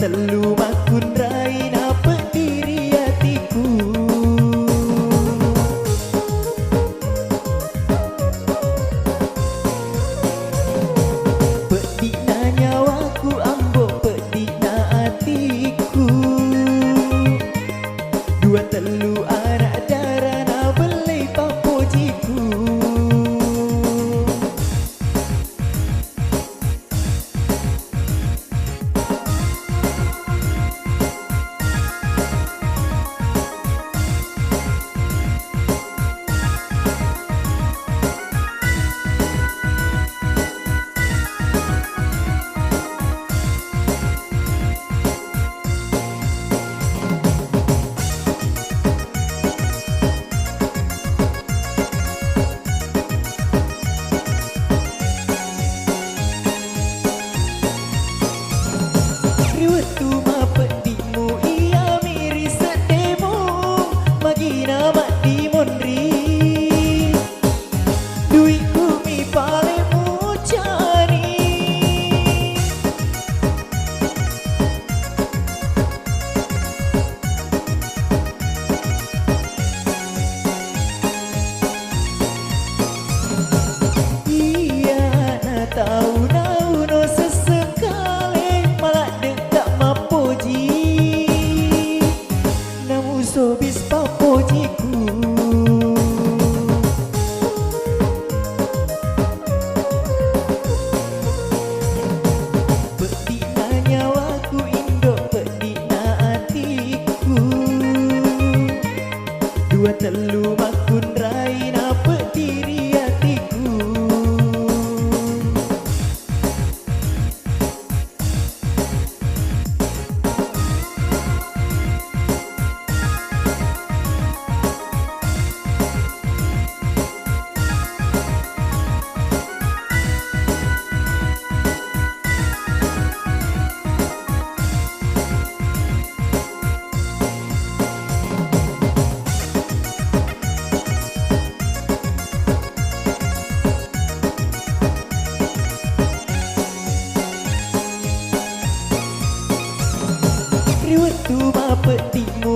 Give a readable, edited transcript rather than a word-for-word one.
telu makun raina pendiri hatiku. Pedina nyawaku ambo pedina hatiku. Dua telu anak darana belai papojiku. Riwatu mapedimu ia miri sedemu magina mak dimondri. Duitku mi palemu cari. Iya na tahu no sesekali malah dekat mapoji. Namu sobis papojiku. Pedina nyawaku indo pedina hatiku. Dua telu makun raina pendiri hatiku. Riwatu mapedimu